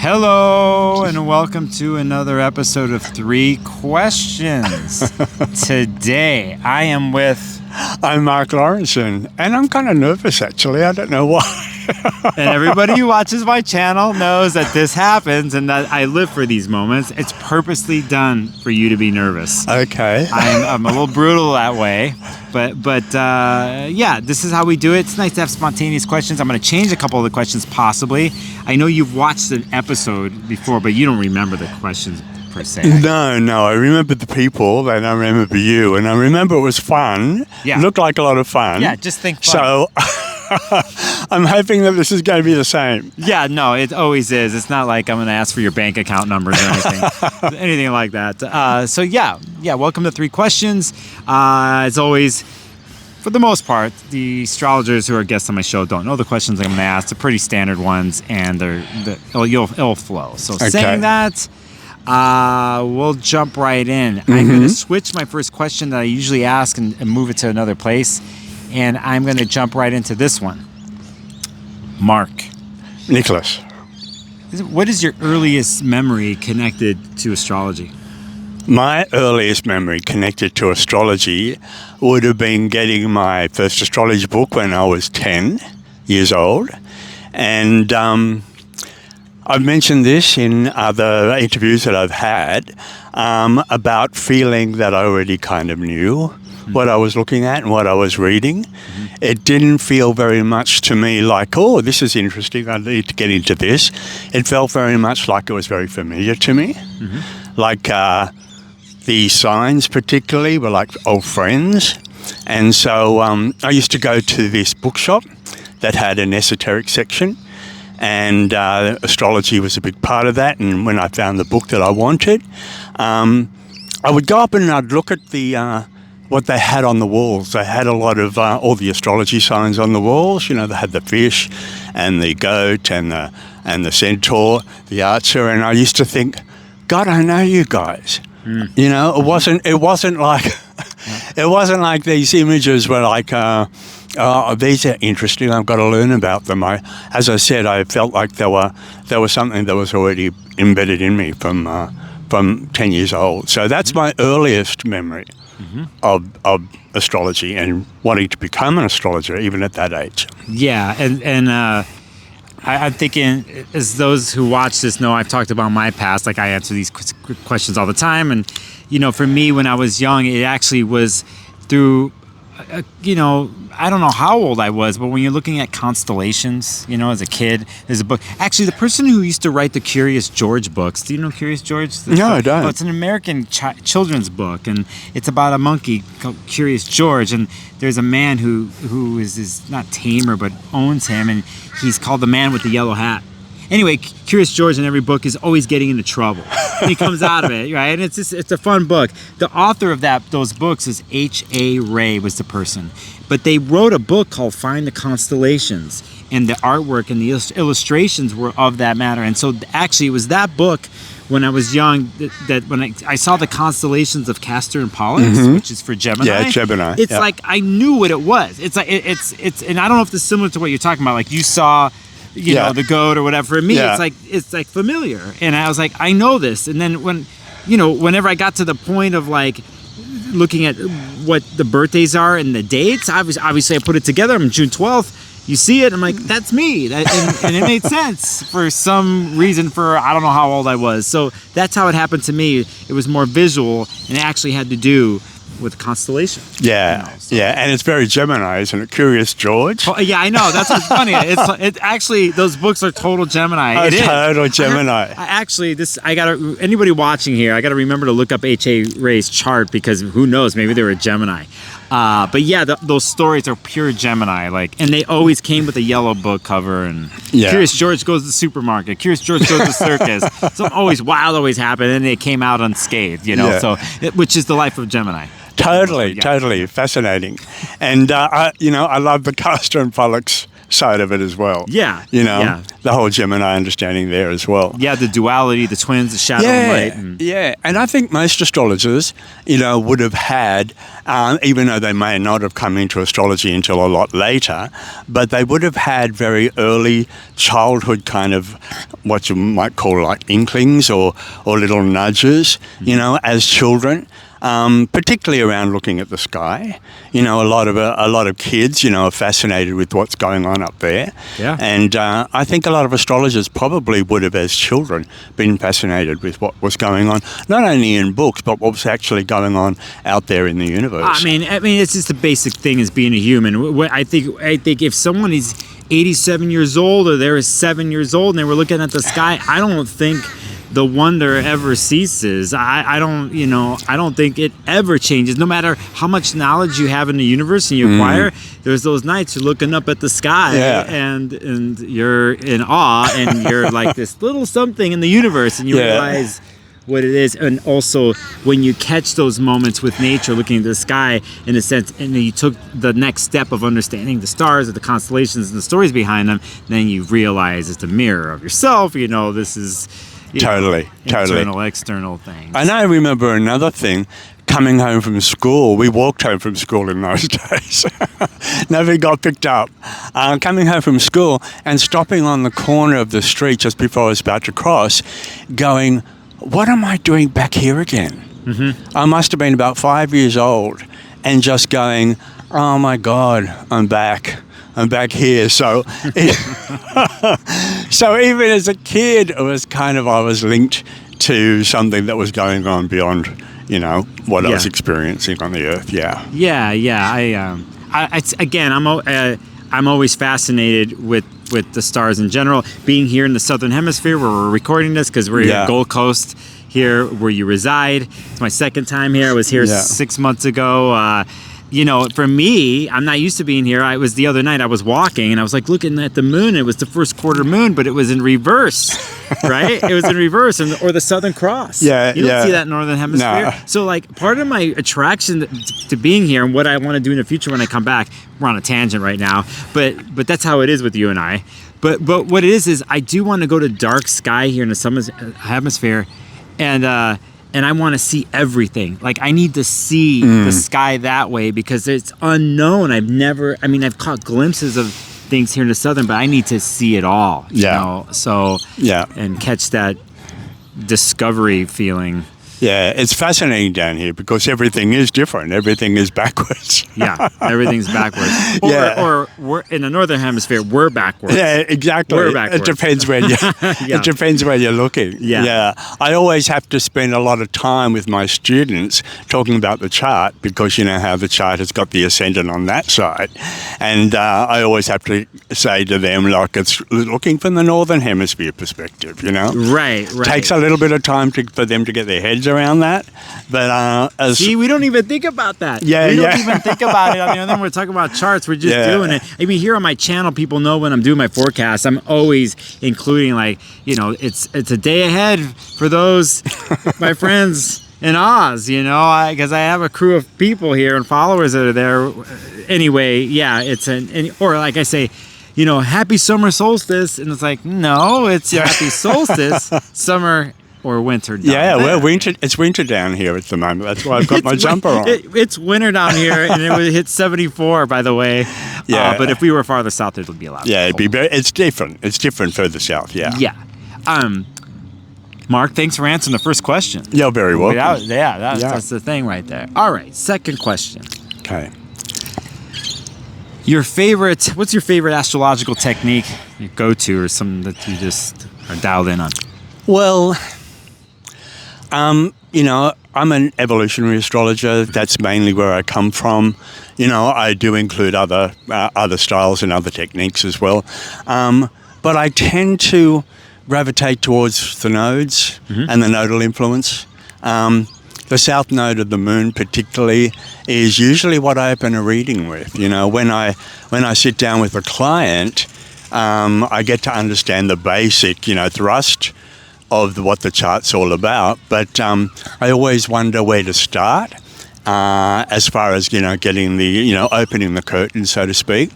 Hello and welcome to another episode of 3 Questions. Today I am with... I'm Marc Laurenson, and I'm kind of nervous actually. I don't know why. And everybody who watches my channel knows that this happens and that I live for these moments. It's purposely done for you to be nervous. Okay. I'm a little brutal that way, but yeah, this is how we do it. It's nice to have spontaneous questions. I'm going to change a couple of the questions possibly. I know you've watched an episode before, but you don't remember the questions per se. No, I remember the people, and I remember you, and I remember it was fun. Yeah. It looked like a lot of fun. Yeah, just think fun. So I'm hoping that this is going to be the same. Yeah, no, it always is. It's not like I'm going to ask for your bank account numbers or anything like that. So yeah, welcome to 3 Questions. As always, for the most part, the astrologers who are guests on my show don't know the questions I'm going to ask. They're pretty standard ones, and it'll flow. So saying that, we'll jump right in. Mm-hmm. I'm going to switch my first question that I usually ask and move it to another place. And I'm going to jump right into this one. Mark. Nicholas. What is your earliest memory connected to astrology? My earliest memory connected to astrology would have been getting my first astrology book when I was 10 years old. And I've mentioned this in other interviews that I've had about feeling that I already kind of knew what I was looking at and what I was reading. Mm-hmm. It didn't feel very much to me like, oh, this is interesting, I need to get into this. It felt very much like it was very familiar to me. Mm-hmm. Like the signs particularly were like old friends. And so I used to go to this bookshop that had an esoteric section, and astrology was a big part of that. And when I found the book that I wanted, I would go up and I'd look at the what they had on the walls. They had a lot of all the astrology signs on the walls. You know, they had the fish and the goat and the centaur, the archer. And I used to think, God, I know you guys. Mm. You know, it wasn't like it wasn't like these images were like, oh, these are interesting. I've got to learn about them. As I said, I felt like there was something that was already embedded in me from 10 years old. So that's my earliest memory. Mm-hmm. of astrology and wanting to become an astrologer even at that age. Yeah, and I'm thinking, as those who watch this know, I've talked about my past. Like, I answer these questions all the time, and you know, for me, when I was young, it actually was through I don't know how old I was, but when you're looking at constellations, you know, as a kid, there's a book. Actually, the person who used to write the Curious George books, do you know Curious George? No, I don't. Oh, it's an American children's book, and it's about a monkey called Curious George, and there's a man who is his, not tamer, but owns him, and he's called the man with the yellow hat. Anyway, Curious George in every book is always getting into trouble. And he comes out of it, right? And it's a fun book. The author of those books is H.A. Ray was the person. But they wrote a book called Find the Constellations. And the artwork and the illustrations were of that matter. And so actually it was that book when I was young that when I saw the constellations of Castor and Pollux, mm-hmm. which is for Gemini. Yeah, Gemini. It's like I knew what it was. It's like it's and I don't know if this is similar to what you're talking about. Like you saw you know, the goat or whatever. For me, it's like familiar. And I was like, I know this. And then whenever I got to the point of like looking at what the birthdays are and the dates, obviously I put it together. I'm June 12th. You see it, I'm like, that's me. And it made sense for some reason for, I don't know how old I was. So that's how it happened to me. It was more visual and it actually had to do with constellation. Yeah, and it's very Gemini, isn't it? Curious George. Oh, yeah, I know. That's what's funny. It actually, those books are total Gemini. Oh, total Gemini. Anybody watching here, I got to remember to look up H.A. Ray's chart because who knows, maybe they were a Gemini. But yeah, those stories are pure Gemini, and they always came with a yellow book cover. And Curious George goes to the supermarket. Curious George goes to the circus. Something always wild always happened, and they came out unscathed. So which is the life of Gemini. Totally fascinating. And I love the Castor and Pollux side of it as well. Yeah. You know, Yeah. the whole Gemini understanding there as well. Yeah, the duality, the twins, the shadow and light. And I think most astrologers, would have had, even though they may not have come into astrology until a lot later, but they would have had very early childhood kind of what you might call like inklings or little nudges, as children. Particularly around looking at the sky, a lot of kids, are fascinated with what's going on up there. Yeah. And I think a lot of astrologers probably would have, as children, been fascinated with what was going on, not only in books, but what was actually going on out there in the universe. I mean, it's just the basic thing as being a human. I think if someone is 87 years old or they're 7 years old and they were looking at the sky, I don't think the wonder ever ceases. I don't think it ever changes. No matter how much knowledge you have in the universe and you acquire, there's those nights you're looking up at the sky and you're in awe and you're like this little something in the universe and you realize what it is. And also when you catch those moments with nature, looking at the sky in a sense, and then you took the next step of understanding the stars or the constellations and the stories behind them, then you realize it's a mirror of yourself. This is Totally. internal, external things. And I remember another thing, coming home from school. We walked home from school in those days. Never got picked up. Coming home from school and stopping on the corner of the street just before I was about to cross, going, what am I doing back here again? Mm-hmm. I must have been about 5 years old and just going, oh my God, I'm back here. So, so even as a kid, it was I was linked to something that was going on beyond, what I was experiencing on the earth. Yeah. Yeah. I'm always fascinated with the stars in general. Being here in the Southern Hemisphere where we're recording this, because we're at Gold Coast here where you reside. It's my second time here. I was here 6 months ago. For me, I'm not used to being here. I was the other night, I was walking and I was like looking at the moon. It was the first quarter moon, but it was in reverse, right? It was in reverse, or the Southern Cross. Yeah, you don't see that in Northern Hemisphere. No. So like part of my attraction to being here and what I want to do in the future when I come back, we're on a tangent right now, but that's how it is with you and I. But what it is I do want to go to dark sky here in the Southern Hemisphere and I want to see everything. Like I need to see the sky that way because it's unknown. I've caught glimpses of things here in the Southern, but I need to see it all. And catch that discovery feeling. Yeah, it's fascinating down here because everything is different. Everything is backwards. Yeah, everything's backwards. Or we're in the Northern Hemisphere, we're backwards. Yeah, exactly. We're backwards. It depends where you. It depends where you're looking. Yeah. I always have to spend a lot of time with my students talking about the chart because you know how the chart has got the ascendant on that side, and I always have to say to them like it's looking from the Northern Hemisphere perspective. Right. Takes a little bit of time for them to get their heads around that, but see, we don't even think about that. We don't even think about it. Then we're talking about charts. We're just doing it. Here on my channel, people know when I'm doing my forecast, I'm always including it's a day ahead for those my friends in Oz. Because I have a crew of people here and followers that are there. Anyway, or like I say, happy summer solstice, and it's like no, it's happy solstice, summer. Or winter down there. Winter. It's winter down here at the moment. That's why I've got my jumper on. It's winter down here, and it would hit 74, by the way. Yeah. But if we were farther south, it would be a lot. Yeah, it's different. It's different further south. Yeah. Yeah. Mark, thanks for answering the first question. You're very welcome. That's the thing right there. All right, second question. Okay. What's your favorite astrological technique, your go-to, or something that you just are dialed in on? Well, I'm an evolutionary astrologer. That's mainly where I come from. I do include other styles and other techniques as well. But I tend to gravitate towards the nodes and the nodal influence. The south node of the moon particularly is usually what I open a reading with. When I sit down with a client, I get to understand the basic, thrust of what the chart's all about, but I always wonder where to start as far as getting the opening the curtain, so to speak.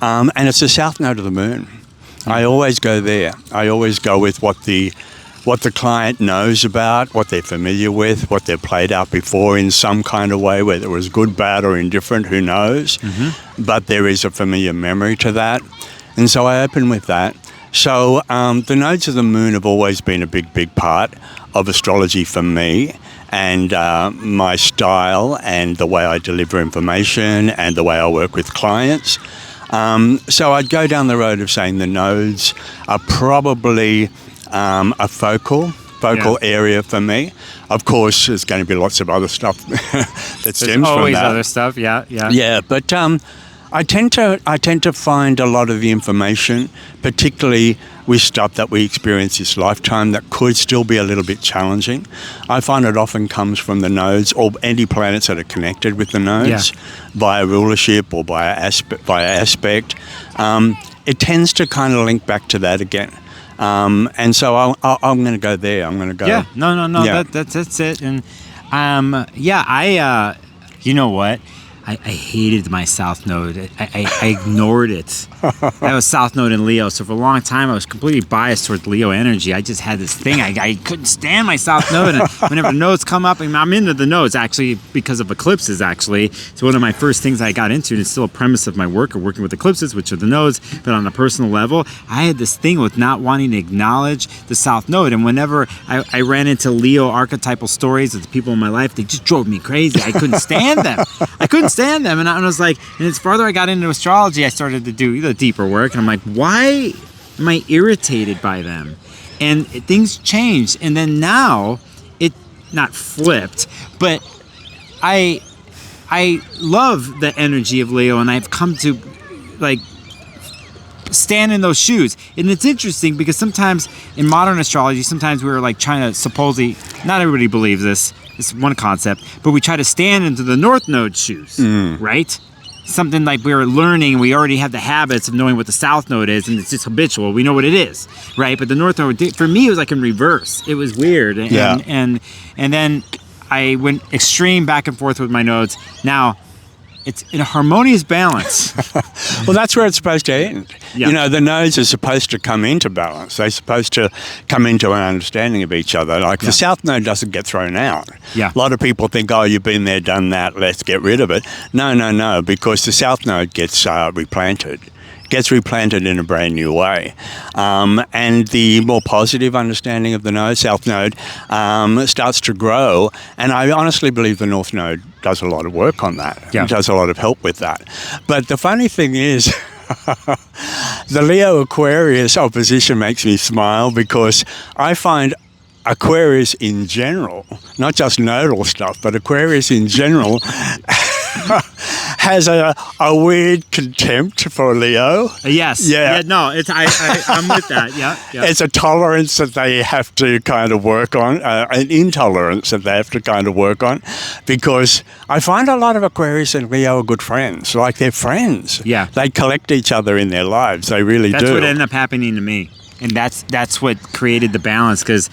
and it's the south node of the moon. I always go there. I always go with what the client knows about, what they're familiar with, what they've played out before in some kind of way, whether it was good, bad, or indifferent, who knows. But there is a familiar memory to that. And so I open with that. So the nodes of the moon have always been a big, big part of astrology for me, and my style and the way I deliver information and the way I work with clients. So I'd go down the road of saying the nodes are probably a focal area for me. Of course, there's going to be lots of other stuff that stems from that. There's always other stuff, yeah. Yeah, but I tend to find a lot of the information, particularly with stuff that we experience this lifetime, that could still be a little bit challenging. I find it often comes from the nodes or any planets that are connected with the nodes via rulership or via aspect. It tends to kind of link back to that again. And so I'm going to go there. I'm going to go. Yeah, no. Yeah. That's it. And you know what? I hated my South Node. I ignored it. I was South Node in Leo, so for a long time I was completely biased towards Leo energy. I just had this thing. I couldn't stand my South Node, and whenever nodes come up, I'm into the nodes actually because of eclipses. Actually, so one of my first things I got into, and it's still a premise of my work, of working with eclipses, which are the nodes. But on a personal level, I had this thing with not wanting to acknowledge the South Node, and whenever I ran into Leo archetypal stories of the people in my life, they just drove me crazy. I couldn't stand them. And I was like, and as farther I got into astrology, I started to do the deeper work, and I'm like, why am I irritated by them? And things changed, and then now it not flipped, but I love the energy of Leo, and I've come to like stand in those shoes. And it's interesting because sometimes in modern astrology, sometimes we're like trying to supposedly, not everybody believes this, it's one concept, but we try to stand into the North Node shoes, right? Something like we're learning, we already have the habits of knowing what the South Node is, and it's just habitual. We know what it is, right? But the North Node, for me, it was like in reverse. It was weird. And then I went extreme back and forth with my nodes. Now, it's in a harmonious balance. Well, that's where it's supposed to end. Yeah. You know, the nodes are supposed to come into balance. They're supposed to come into an understanding of each other. Like the South Node doesn't get thrown out. Yeah. A lot of people think, oh, you've been there, done that, let's get rid of it. No, because the South Node gets replanted. Gets replanted in a brand new way. And the more positive understanding of the node, South Node, starts to grow. And I honestly believe the North Node does a lot of work on that. Yeah. It does a lot of help with that. But the funny thing is, the Leo Aquarius opposition makes me smile because I find Aquarius in general, not just nodal stuff, but Aquarius in general, has a weird contempt for Leo. Yes. Yeah. No, it's I'm with that. Yeah. It's a tolerance that they have to kind of work on, an intolerance that they have to kind of work on, because I find a lot of Aquarius and Leo are good friends. Like, they're friends. Yeah. They collect each other in their lives. They really do. That's what ended up happening to me. And that's what created the balance, because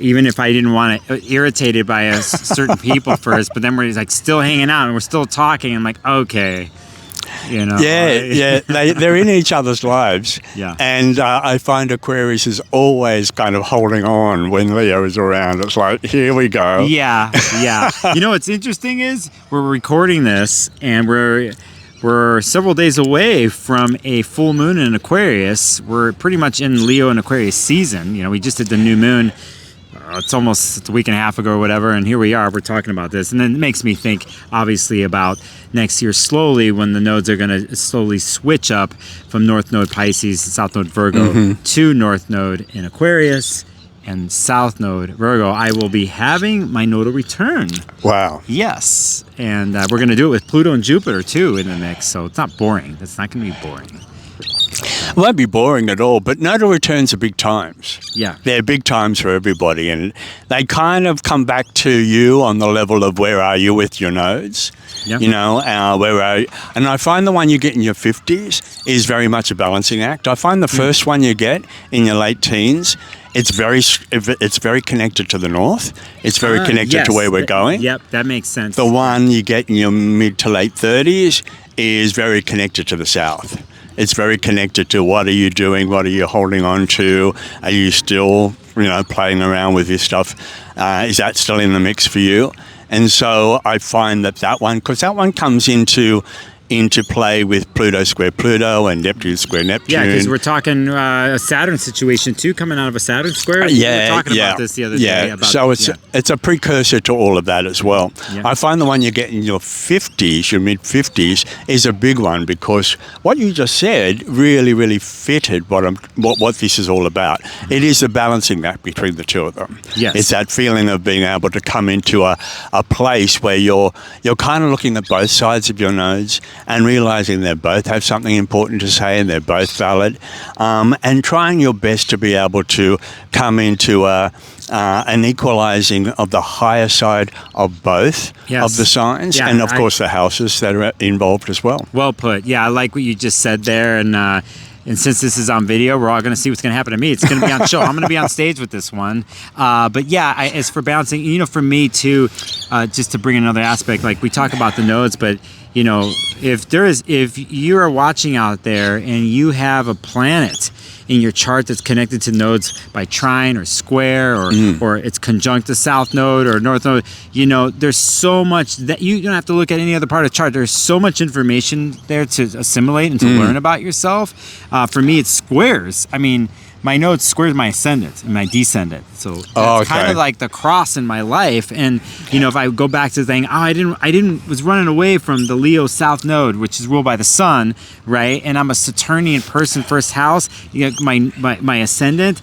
even if I didn't want to, irritated by certain people first, but then we're like still hanging out and we're still talking. I'm like, okay, you know. Yeah. They're in each other's lives. Yeah. And I find Aquarius is always kind of holding on when Leo is around. It's like, here we go. Yeah. You know what's interesting is we're recording this and we're several days away from a full moon in Aquarius. We're pretty much in Leo and Aquarius season. You know, we just did the new moon. It's a week and a half ago or whatever, and here we are, we're talking about this. And then it makes me think, obviously, about next year slowly when the nodes are going to slowly switch up from North Node Pisces, South Node Virgo, to North Node in Aquarius and South Node Virgo. I will be having my nodal return. Wow. Yes, and we're going to do it with Pluto and Jupiter, too, in the mix, so it's not boring. That's not going to be boring. It won't be boring at all, but nodal returns are big times. Yeah. They're big times for everybody, and they kind of come back to you on the level of where are you with your nodes. Yeah. You know, where are you? And I find the one you get in your 50s is very much a balancing act. I find the first one you get in your late teens, it's very connected to the north. It's very connected to where we're going. Yep, that makes sense. The one you get in your mid to late 30s is very connected to the south. It's very connected to what are you doing, what are you holding on to, are you still, playing around with this stuff, is that still in the mix for you? And so I find that one, because that one comes into play with Pluto square Pluto and Neptune square Neptune. Yeah, because we're talking a Saturn situation too, coming out of a Saturn square. We were talking about this the other day. So it's a precursor to all of that as well. Yeah. I find the one you get in your 50s, your mid-50s, is a big one, because what you just said really, really fitted what this is all about. It is the balancing act between the two of them. Yes. It's that feeling of being able to come into a place where you're kind of looking at both sides of your nodes and realizing they both have something important to say and they're both valid, and trying your best to be able to come into an equalizing of the higher side of both of the signs, and of course the houses that are involved as well. Well put. Yeah, I like what you just said there, and since this is on video, we're all going to see what's going to happen to me. It's going to be on show. I'm going to be on stage with this one. But yeah, as for balancing, for me too, just to bring another aspect, like we talk about the nodes, but if you are watching out there and you have a planet in your chart that's connected to nodes by trine or square, or it's conjunct the south node or north node, there's so much that you don't have to look at any other part of the chart. There's so much information there to assimilate and to learn about yourself. For me, it's squares. I mean, my node squares my ascendant and my descendant. So that's kind of like the cross in my life. And, if I go back to saying, I was running away from the Leo South Node, which is ruled by the sun, right? And I'm a Saturnian person, first house, my ascendant.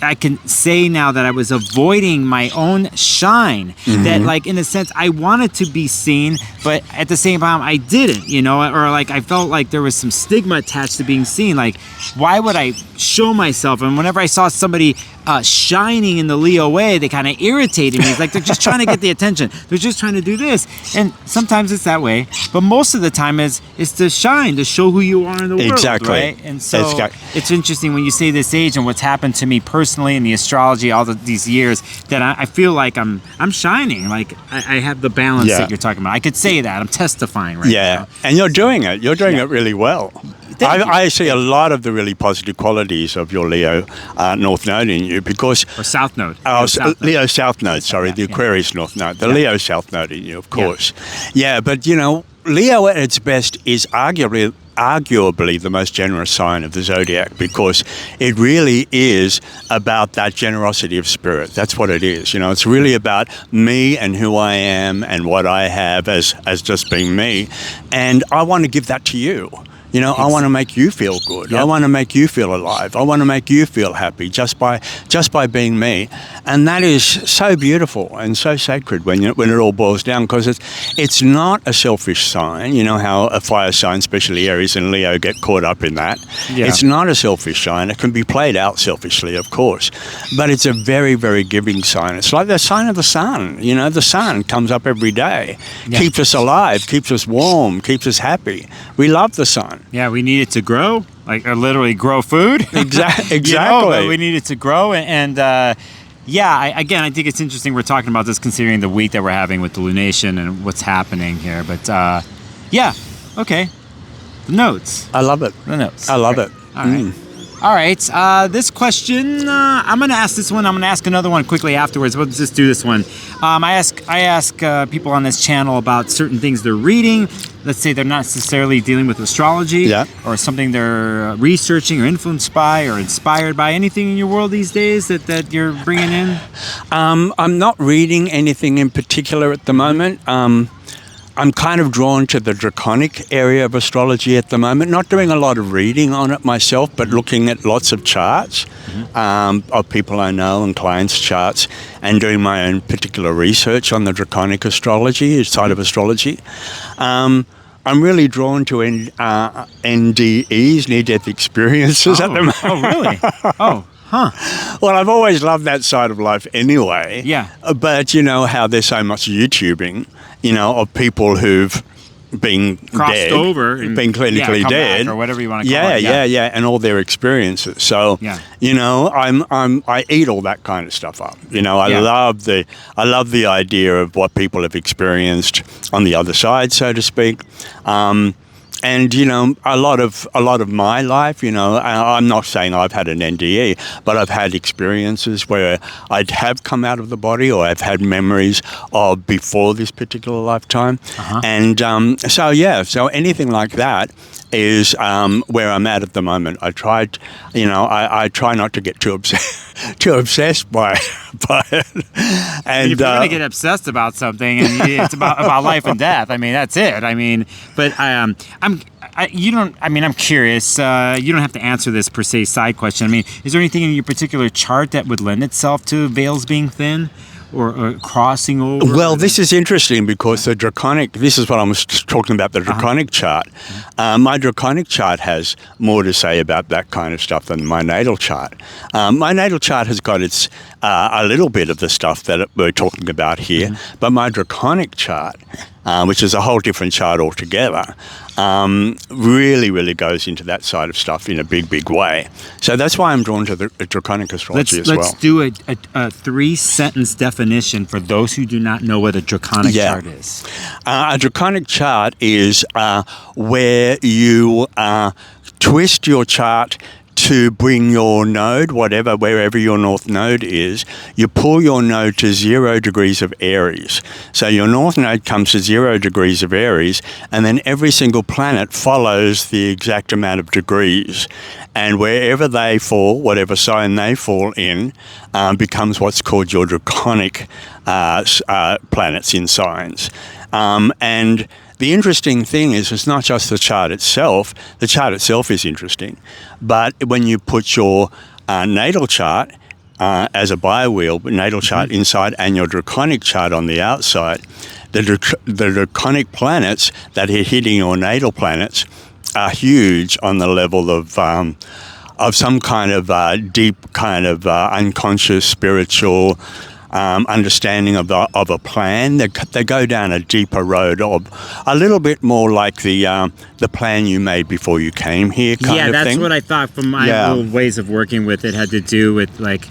I can say now that I was avoiding my own shine. That, like, in a sense, I wanted to be seen, but at the same time, I didn't, or like I felt like there was some stigma attached to being seen. Like, why would I show myself? And whenever I saw somebody shining in the Leo way, they kind of irritated me. It's like they're just trying to get the attention. They're just trying to do this. And sometimes it's that way, but most of the time it's to shine, to show who you are in the world, right? And so it's interesting when you say this age and what's happened to me personally in the astrology all these years, that I feel like I'm shining, like I have the balance that you're talking about. I could say that. I'm testifying right now. And you're doing it. You're doing it really well. I see a lot of the really positive qualities of your Leo North Node in you, because... Or South Node. Leo South Node, sorry, the Aquarius North Node. The Leo South Node in you, of course. Yeah, but, Leo at its best is arguably the most generous sign of the zodiac, because it really is about that generosity of spirit. That's what it is. It's really about me and who I am and what I have as just being me. And I want to give that to you. I want to make you feel good. I want to make you feel alive. I want to make you feel happy just by being me. And that is so beautiful and so sacred when it all boils down, because it's not a selfish sign. You know how a fire sign, especially Aries and Leo, get caught up in that. Yeah. It's not a selfish sign. It can be played out selfishly, of course, but it's a very, very giving sign. It's like the sign of the sun. The sun comes up every day, keeps us alive, keeps us warm, keeps us happy. We love the sun. Yeah, we need it to grow, or literally grow food. Exactly. We need it to grow. And I think it's interesting we're talking about this considering the week that we're having with the lunation and what's happening here. But okay. The notes. I love it. The notes. I love it. All right. All right. This question, I'm going to ask this one. I'm going to ask another one quickly afterwards. We'll just do this one. I ask people on this channel about certain things they're reading. Let's say they're not necessarily dealing with astrology or something they're researching or influenced by or inspired by. Anything in your world these days that you're bringing in? I'm not reading anything in particular at the moment. I'm kind of drawn to the draconic area of astrology at the moment, not doing a lot of reading on it myself, but looking at lots of charts of people I know and clients' charts, and doing my own particular research on the draconic astrology side of astrology. I'm really drawn to NDEs, near-death experiences at the moment. Oh, really? Oh. Huh. Well, I've always loved that side of life anyway. Yeah. But you know how there's so much YouTubing, of people who've been crossed dead, over and been clinically dead, or whatever you want to call it. Yeah, and all their experiences. So, I eat all that kind of stuff up. I love the idea of what people have experienced on the other side, so to speak. and you know, a lot of my life, you know, I'm not saying I've had an NDE, but I've had experiences where I'd have come out of the body, or I've had memories of before this particular lifetime, and so anything like that is where I'm at the moment. I tried, you know, I try not to get too obsessed by it. And if you're going to get obsessed about something, and it's about life and death, I mean, that's it. I mean, but I'm curious. You don't have to answer this per se side question. I mean, is there anything in your particular chart that would lend itself to veils being thin? Or crossing over? Well, this is interesting because this is what I was talking about, the draconic chart. My draconic chart has more to say about that kind of stuff than my natal chart. My natal chart has got a little bit of the stuff that we're talking about here, but my draconic chart, which is a whole different chart altogether, really goes into that side of stuff in a big way. So that's why I'm drawn to the draconic astrology as well. Let's do a 3-sentence definition for those who do not know what a draconic chart is. A draconic chart is where you twist your chart to bring your node, wherever your north node is, you pull your node to 0 degrees of Aries. So your north node comes to 0 degrees of Aries, and then every single planet follows the exact amount of degrees. And wherever they fall, whatever sign they fall in, becomes what's called your draconic planets in signs. And the interesting thing is it's not just the chart itself. The chart itself is interesting. But when you put your natal chart as a biwheel, natal chart inside, and your draconic chart on the outside, the draconic planets that are hitting your natal planets are huge on the level of some kind of deep kind of unconscious spiritual understanding of a plan. They go down a deeper road, of a little bit more like the plan you made before you came here kind of thing. Yeah, that's what I thought from my little ways of working with it had to do with like,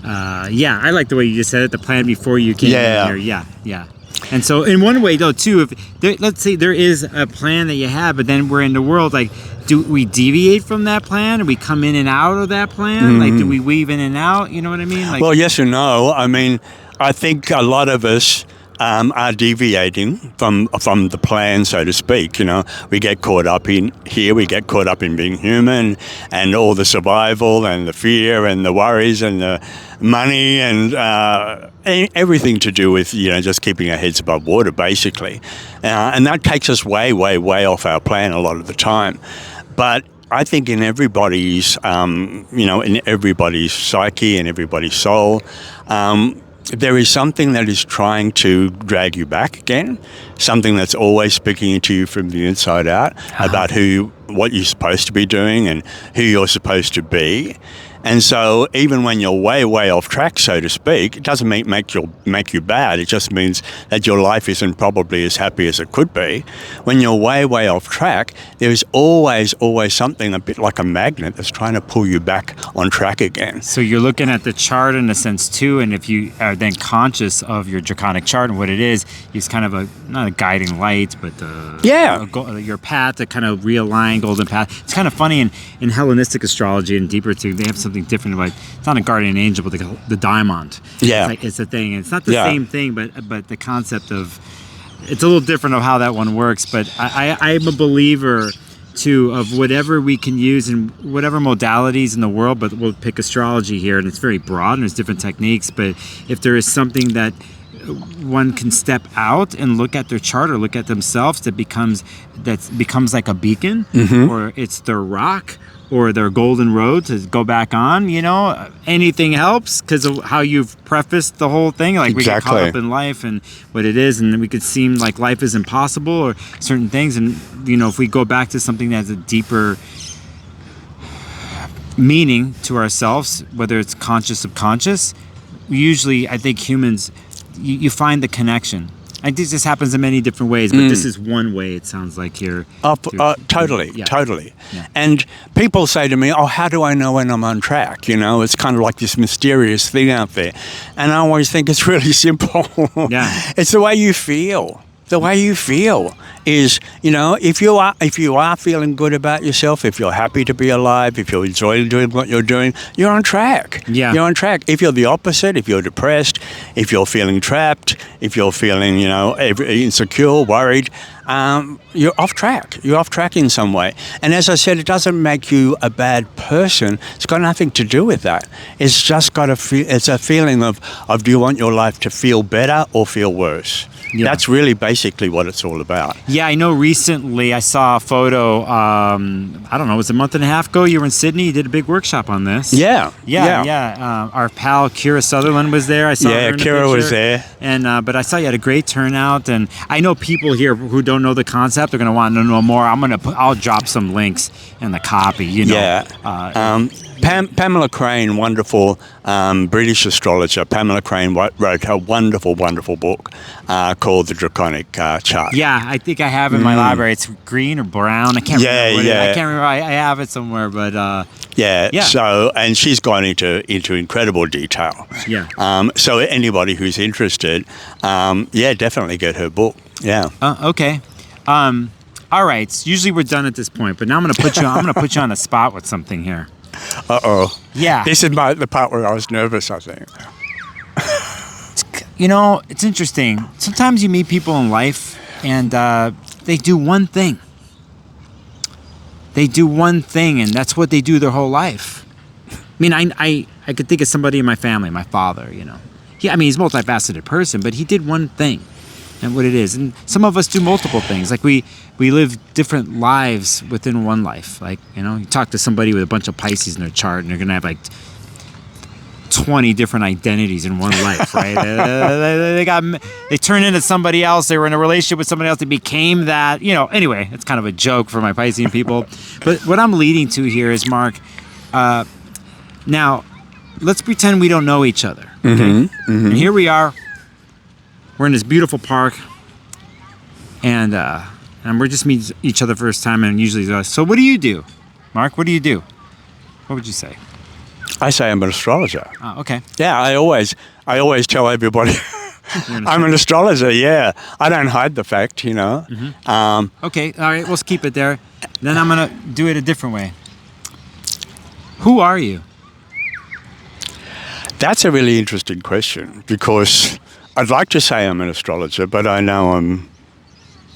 I like the way you just said it, the plan before you came in here. Yeah. And so in one way though too, let's say there is a plan that you have, but then we're in the world, like, do we deviate from that plan? Do we come in and out of that plan? Like, do we weave in and out? You know what I mean? Like, well, yes and no. I mean, I think a lot of us are deviating from the plan, so to speak. You know, we get caught up in here, we get caught up in being human and all the survival and the fear and the worries and the money and everything to do with, you know, just keeping our heads above water, basically. And that takes us way off our plan a lot of the time. But I think in everybody's, in everybody's psyche and everybody's soul, there is something that is trying to drag you back again, something that's always speaking to you from the inside out about what you're supposed to be doing and who you're supposed to be. And so even when you're way off track, so to speak, it doesn't make you bad. It just means that your life isn't probably as happy as it could be. When you're way off track, there's always something a bit like a magnet that's trying to pull you back on track again. So you're looking at the chart in a sense too, and if you are then conscious of your draconic chart and what it is, it's kind of not a guiding light, but your path, to kind of realign golden path. It's kind of funny in Hellenistic astrology and deeper too, they have something different about, it's not a guardian angel, but the diamond. It's a thing. It's not the same thing, but the concept of, it's a little different of how that one works. But I'm a believer too of whatever we can use in whatever modalities in the world, but we'll pick astrology here, and it's very broad and there's different techniques. But if there is something that one can step out and look at their chart or look at themselves that becomes like a beacon, or it's their rock or their golden road to go back on, you know, anything helps because of how you've prefaced the whole thing. Like, we get caught up in life and what it is, and we could seem like life is impossible or certain things. And, you know, if we go back to something that has a deeper meaning to ourselves, whether it's conscious, subconscious, usually I think humans, you find the connection. I think this happens in many different ways, but this is one way, it sounds like here. Totally. Yeah. And people say to me, how do I know when I'm on track? You know, it's kind of like this mysterious thing out there. And I always think it's really simple. Yeah. It's the way you feel. The way you feel is, if you are feeling good about yourself, if you're happy to be alive, if you enjoy doing what you're doing, you're on track. Yeah. You're on track. If you're the opposite, if you're depressed, if you're feeling trapped, if you're feeling, insecure, worried, you're off track. You're off track in some way. And as I said, it doesn't make you a bad person. It's got nothing to do with that. It's just got it's a feeling of do you want your life to feel better or feel worse? Yeah. That's really basically what it's all about. Yeah, I know recently I saw a photo, I don't know, it was a month and a half ago. You were in Sydney. You did a big workshop on this. Yeah. Our pal Kira Sutherland was there. I saw her in the Kira picture. was there. And but I saw you had a great turnout. And I know people here who don't know the concept are going to want to know more. I'll drop some links in the copy. Yeah. Pamela Crane, wonderful British astrologer. Pamela Crane wrote a wonderful, wonderful book called The Draconic Chart. Yeah, I think I have it in my library. It's green or brown. I can't remember. I can't remember. I have it somewhere, but yeah. So, and she's gone into incredible detail. Yeah. So anybody who's interested, definitely get her book. Yeah. Okay. All right. So usually we're done at this point, but now I'm going to put you. I'm going to put you on the spot with something here. Uh-oh. Yeah. This is the part where I was nervous, I think. It's interesting. Sometimes you meet people in life and they do one thing. They do one thing, and that's what they do their whole life. I mean, I could think of somebody in my family, my father, he's a multifaceted person, but he did one thing. And what it is. And some of us do multiple things. Like we live different lives within one life. Like, you talk to somebody with a bunch of Pisces in their chart and they're going to have like 20 different identities in one life, right? They turn into somebody else. They were in a relationship with somebody else. They became that, anyway, it's kind of a joke for my Piscean people. But what I'm leading to here is, Mark, now let's pretend we don't know each other. Okay? Mm-hmm. Mm-hmm. And here we are. We're in this beautiful park, and we're just meeting each other first time, and usually, so what do you do? Mark, what do you do? What would you say? I say I'm an astrologer. Oh, okay. Yeah, I always tell everybody I'm an astrologer, yeah. I don't hide the fact, Mm-hmm. Okay, all right, let's keep it there. Then I'm going to do it a different way. Who are you? That's a really interesting question, because I'd like to say I'm an astrologer, but I know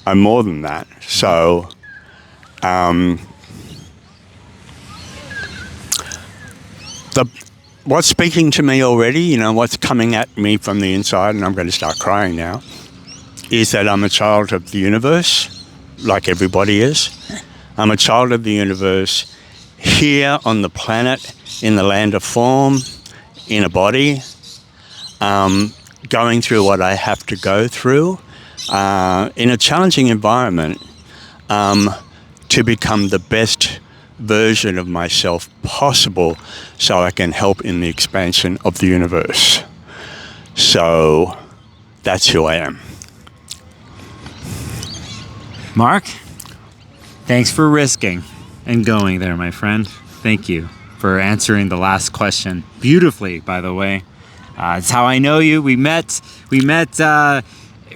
I'm more than that. So, what's speaking to me already, what's coming at me from the inside, and I'm going to start crying now, is that I'm a child of the universe, like everybody is. I'm a child of the universe here on the planet, in the land of form, in a body, going through what I have to go through in a challenging environment to become the best version of myself possible so I can help in the expansion of the universe. So that's who I am. Mark, thanks for risking and going there, my friend. Thank you for answering the last question beautifully, by the way. It's how I know you. We met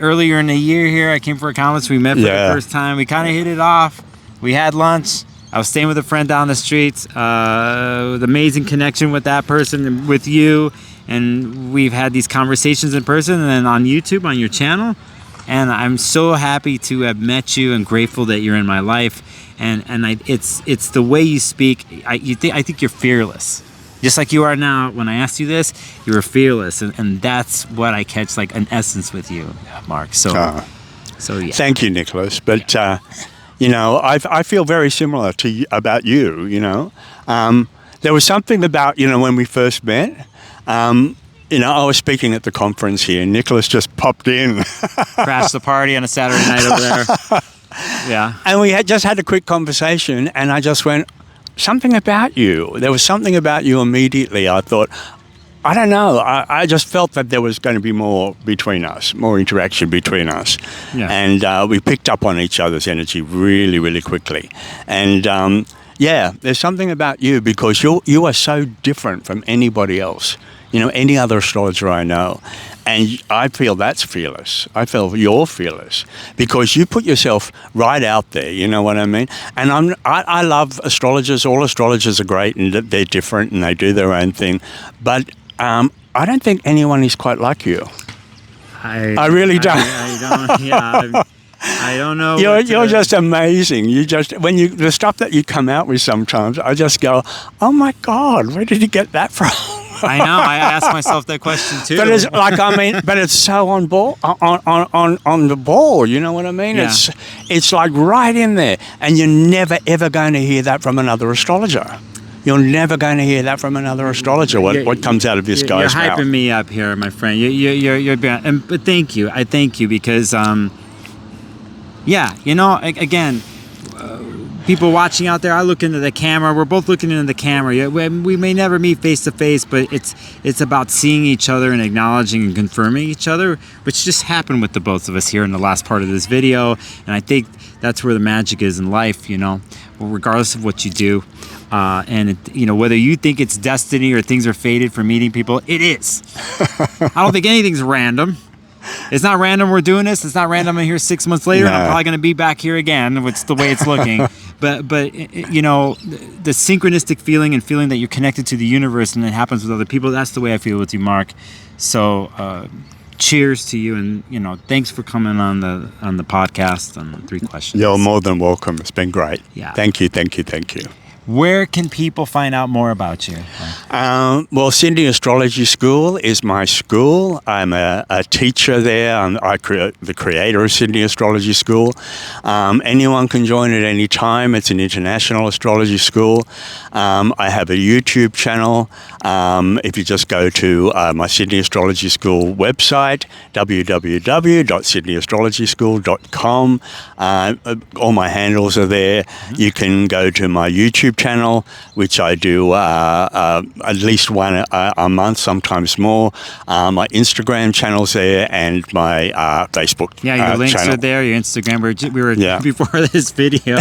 earlier in the year here. I came for a conference. We met for the first time. We kind of hit it off. We had lunch. I was staying with a friend down the street. With amazing connection with that person and with you. And we've had these conversations in person and then on YouTube, on your channel. And I'm so happy to have met you and grateful that you're in my life. And it's the way you speak. I think you're fearless. Just like you are now. When I asked you this, you were fearless, and that's what I catch, like an essence with you, Mark. So yeah. Thank you, Nicholas. But I feel very similar to you, about you. There was something about when we first met. I was speaking at the conference here. Nicholas just popped in, crashed the party on a Saturday night over there. Yeah, and we had just had a quick conversation, and I just went, something about you. There was something about you immediately. I thought, I don't know. I just felt that there was going to be more between us, more interaction between us. Yeah. And we picked up on each other's energy really, really quickly. And there's something about you because you are so different from anybody else. any other astrologer I know. And I feel that's fearless. I feel you're fearless because you put yourself right out there. You know what I mean? And I love astrologers. All astrologers are great and they're different and they do their own thing. But I don't think anyone is quite like you. I really don't. I don't. Yeah. I don't know. You're just amazing. The stuff that you come out with sometimes, I just go, oh my God, where did you get that from? I know. I ask myself that question too. But it's so on the ball. You know what I mean? Yeah. It's like right in there, and you're never ever going to hear that from another astrologer. You're never going to hear that from another astrologer. What comes out of this guy's mouth? You're hyping me up here, my friend. But thank you. I thank you because, again. People watching out there, I look into the camera. We're both looking into the camera. We may never meet face to face, but it's about seeing each other and acknowledging and confirming each other, which just happened with the both of us here in the last part of this video. And I think that's where the magic is in life, regardless of what you do. Whether you think it's destiny or things are fated for meeting people, it is. I don't think anything's random. It's not random we're doing this. It's not random I'm here 6 months later and I'm probably going to be back here again, which is the way it's looking. But the synchronistic feeling and feeling that you're connected to the universe and it happens with other people, that's the way I feel with you, Mark. So cheers to you, and thanks for coming on the podcast on 3 questions. You're more than welcome. It's been great. Yeah. Thank you. Where can people find out more about you? Well, Sydney Astrology School is my school. I'm a teacher there. I'm the creator of Sydney Astrology School. Anyone can join at any time. It's an international astrology school. I have a YouTube channel. If you just go to my Sydney Astrology School website, www.sydneyastrologyschool.com, all my handles are there. You can go to my YouTube channel, which I do at least one a month, sometimes more. My Instagram channel's there, and my Facebook Yeah, your links channel. are there, your Instagram. We were before this video,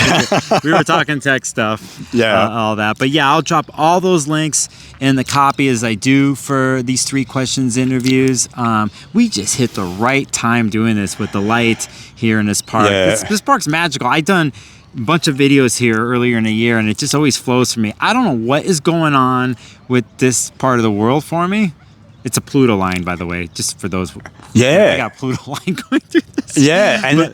we were talking tech stuff, all that. But yeah, I'll drop all those links in the copy as I do for these 3 questions interviews. We just hit the right time doing this with the light here in this park. Yeah. This park's magical. I done a bunch of videos here earlier in the year, and it just always flows for me. I don't know what is going on with this part of the world for me. It's a Pluto line, by the way, just for those. I got Pluto line going through this. Yeah, and But,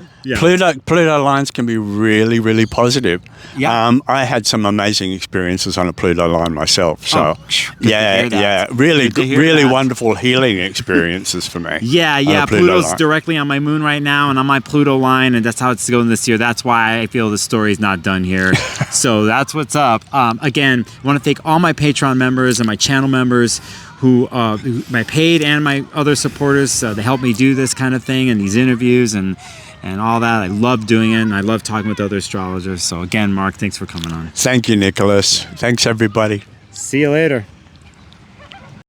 Pluto lines can be really, really positive. Yeah. I had some amazing experiences on a Pluto line myself. So, really that. wonderful healing experiences for me. Yeah. Pluto's directly on my moon right now, and on my Pluto line, and that's how it's going this year. That's why I feel the story's not done here. So that's what's up. Again, I want to thank all my Patreon members and my channel members who my paid and my other supporters. They help me do this kind of thing and these interviews and all that. I love doing it, and I love talking with other astrologers. So again, Mark, thanks for coming on. Thank you, Nicholas. Thanks, everybody. See you later.